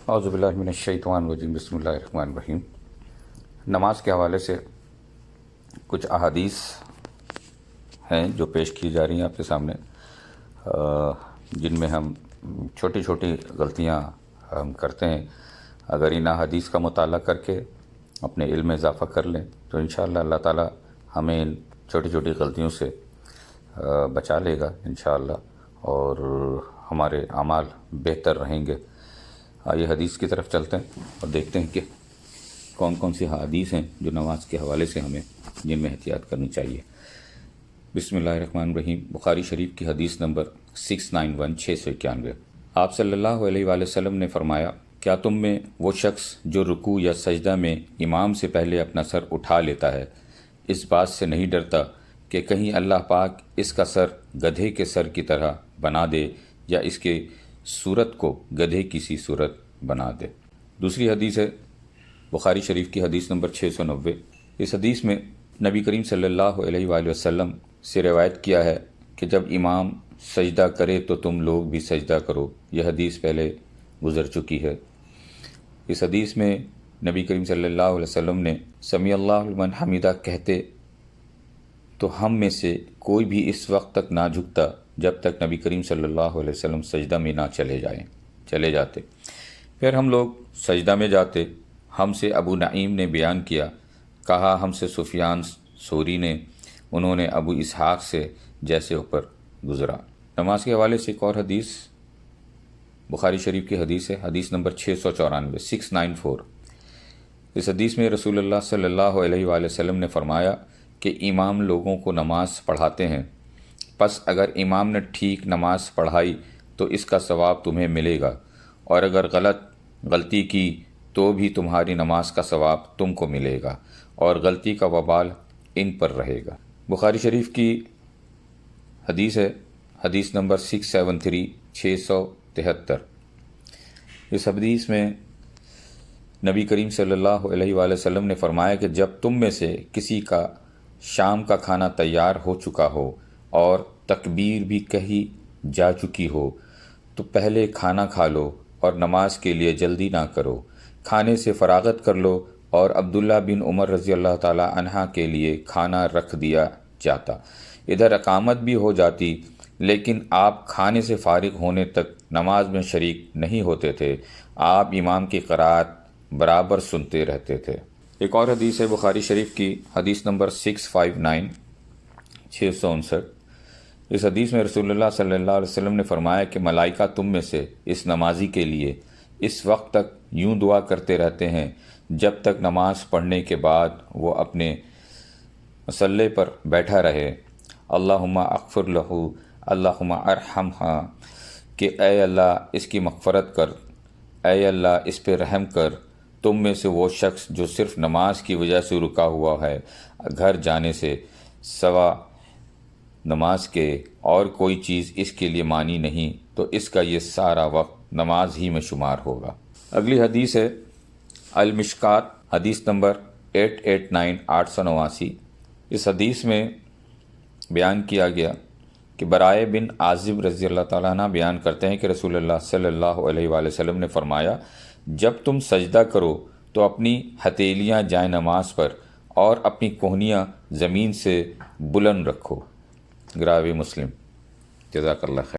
اعوذ باللہ من الشیطان الرجیم، بسم اللہ الرحمن الرحیم۔ نماز کے حوالے سے کچھ احادیث ہیں جو پیش کی جا رہی ہیں آپ کے سامنے، جن میں ہم چھوٹی چھوٹی غلطیاں ہم کرتے ہیں۔ اگر ان احادیث کا مطالعہ کر کے اپنے علم میں اضافہ کر لیں تو انشاءاللہ اللہ تعالی ہمیں ان چھوٹی چھوٹی غلطیوں سے بچا لے گا انشاءاللہ، اور ہمارے اعمال بہتر رہیں گے۔ آئیے حدیث کی طرف چلتے ہیں اور دیکھتے ہیں کہ کون کون سی حدیث ہیں جو نماز کے حوالے سے ہمیں جن میں احتیاط کرنی چاہیے۔ بسم اللہ الرحمن الرحیم۔ بخاری شریف کی حدیث نمبر 691 آپ صلی اللہ علیہ وآلہ وسلم نے فرمایا، کیا تم میں وہ شخص جو رکوع یا سجدہ میں امام سے پہلے اپنا سر اٹھا لیتا ہے اس بات سے نہیں ڈرتا کہ کہیں اللہ پاک اس کا سر گدھے کے سر کی طرح بنا دے یا اس کے صورت کو گدھے کی سی صورت بنا دے؟ دوسری حدیث ہے بخاری شریف کی حدیث نمبر 690۔ اس حدیث میں نبی کریم صلی اللہ علیہ وآلہ وسلم سے روایت کیا ہے کہ جب امام سجدہ کرے تو تم لوگ بھی سجدہ کرو۔ یہ حدیث پہلے گزر چکی ہے۔ اس حدیث میں نبی کریم صلی اللہ علیہ وسلم نے سمیع اللہ لمن حمیدہ کہتے تو ہم میں سے کوئی بھی اس وقت تک نہ جھکتا جب تک نبی کریم صلی اللہ علیہ وسلم سجدہ میں نہ چلے جاتے۔ پھر ہم لوگ سجدہ میں جاتے۔ ہم سے ابو نعیم نے بیان کیا، کہا ہم سے سفیان ثوری نے، انہوں نے ابو اسحاق سے جیسے اوپر گزرا۔ نماز کے حوالے سے ایک اور حدیث بخاری شریف کی حدیث ہے، حدیث نمبر 694۔ اس حدیث میں رسول اللہ صلی اللہ علیہ وآلہ وسلم نے فرمایا کہ امام لوگوں کو نماز پڑھاتے ہیں، پس اگر امام نے ٹھیک نماز پڑھائی تو اس کا ثواب تمہیں ملے گا، اور اگر غلطی کی تو بھی تمہاری نماز کا ثواب تم کو ملے گا، اور غلطی کا وبال ان پر رہے گا۔ بخاری شریف کی حدیث ہے، حدیث نمبر 673۔ اس حدیث میں نبی کریم صلی اللہ علیہ وآلہ وسلم نے فرمایا کہ جب تم میں سے کسی کا شام کا کھانا تیار ہو چکا ہو اور تکبیر بھی کہی جا چکی ہو تو پہلے کھانا کھا لو اور نماز کے لیے جلدی نہ کرو۔ کھانے سے فراغت کر لو، اور عبداللہ بن عمر رضی اللہ تعالی عنہ کے لیے کھانا رکھ دیا جاتا۔ ادھر اقامت بھی ہو جاتی، لیکن آپ کھانے سے فارغ ہونے تک نماز میں شریک نہیں ہوتے تھے۔ آپ امام کی قرات برابر سنتے رہتے تھے۔ ایک اور حدیث ہے بخاری شریف کی حدیث نمبر 659۔ اس حدیث میں رسول اللہ صلی اللہ علیہ وسلم نے فرمایا کہ ملائکہ تم میں سے اس نمازی کے لیے اس وقت تک یوں دعا کرتے رہتے ہیں جب تک نماز پڑھنے کے بعد وہ اپنے مصلی پر بیٹھا رہے، اللہم اغفر لہ، اللہم ارحمہ، کہ اے اللہ اس کی مغفرت کر، اے اللہ اس پہ رحم کر۔ تم میں سے وہ شخص جو صرف نماز کی وجہ سے رکا ہوا ہے، گھر جانے سے سوا نماز کے اور کوئی چیز اس کے لیے مانی نہیں، تو اس کا یہ سارا وقت نماز ہی میں شمار ہوگا۔ اگلی حدیث ہے المشکات، حدیث نمبر 889۔ اس حدیث میں بیان کیا گیا کہ برائے بن عازب رضی اللہ تعالیٰ عنہ بیان کرتے ہیں کہ رسول اللہ صلی اللہ علیہ وآلہ وسلم نے فرمایا، جب تم سجدہ کرو تو اپنی ہتھیلیاں جائے نماز پر اور اپنی کوہنیاں زمین سے بلند رکھو۔ گراوی مسلم۔ جزاک اللہ خیر۔